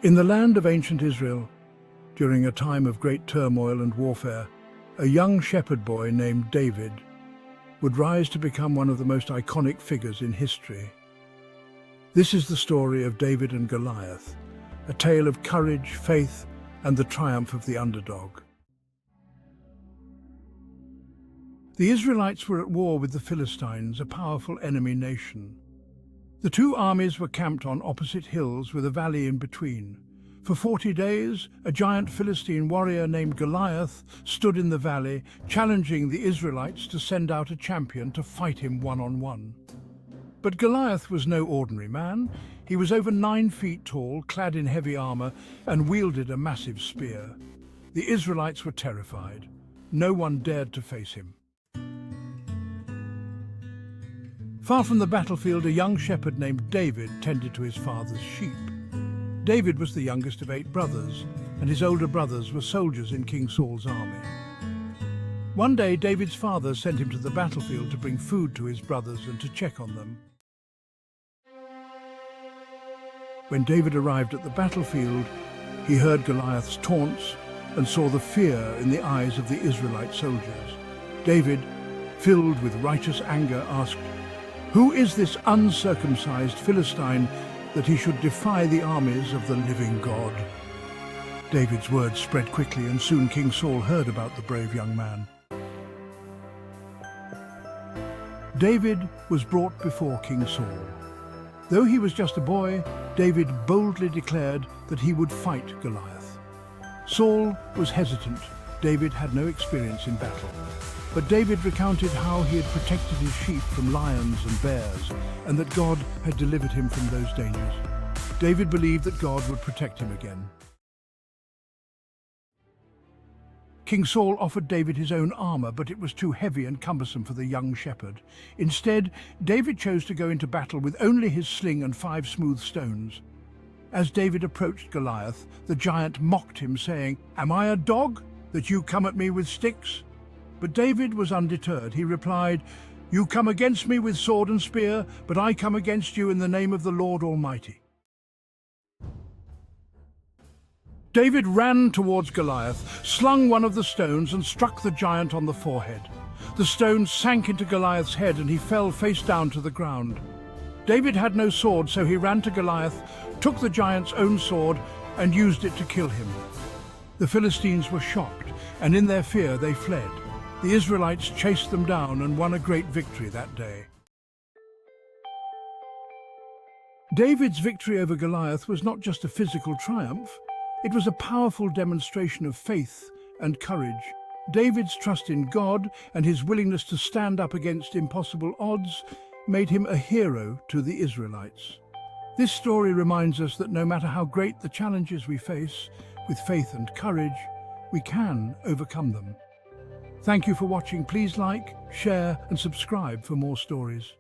In the land of ancient Israel, during a time of great turmoil and warfare, a young shepherd boy named David would rise to become one of the most iconic figures in history. This is the story of David and Goliath, a tale of courage, faith, and the triumph of the underdog. The Israelites were at war with the Philistines, a powerful enemy nation. The two armies were camped on opposite hills with a valley in between. For 40 days, a giant Philistine warrior named Goliath stood in the valley, challenging the Israelites to send out a champion to fight him one-on-one. But Goliath was no ordinary man. He was over 9 feet tall, clad in heavy armor, and wielded a massive spear. The Israelites were terrified. No one dared to face him. Far from the battlefield, a young shepherd named David tended to his father's sheep. David was the youngest of 8 brothers, and his older brothers were soldiers in King Saul's army. One day, David's father sent him to the battlefield to bring food to his brothers and to check on them. When David arrived at the battlefield, he heard Goliath's taunts and saw the fear in the eyes of the Israelite soldiers. David, filled with righteous anger, asked, "Who is this uncircumcised Philistine that he should defy the armies of the living God?" David's words spread quickly, and soon King Saul heard about the brave young man. David was brought before King Saul. Though he was just a boy, David boldly declared that he would fight Goliath. Saul was hesitant. David had no experience in battle. But David recounted how he had protected his sheep from lions and bears, and that God had delivered him from those dangers. David believed that God would protect him again. King Saul offered David his own armor, but it was too heavy and cumbersome for the young shepherd. Instead, David chose to go into battle with only his sling and 5 smooth stones. As David approached Goliath, the giant mocked him, saying, "Am I a dog that you come at me with sticks?" But David was undeterred. He replied, "You come against me with sword and spear, but I come against you in the name of the Lord Almighty." David ran towards Goliath, slung one of the stones and struck the giant on the forehead. The stone sank into Goliath's head and he fell face down to the ground. David had no sword, so he ran to Goliath, took the giant's own sword and used it to kill him. The Philistines were shocked, and in their fear they fled. The Israelites chased them down and won a great victory that day. David's victory over Goliath was not just a physical triumph, it was a powerful demonstration of faith and courage. David's trust in God and his willingness to stand up against impossible odds made him a hero to the Israelites. This story reminds us that no matter how great the challenges we face, with faith and courage, we can overcome them. Thank you for watching. Please like, share and subscribe for more stories.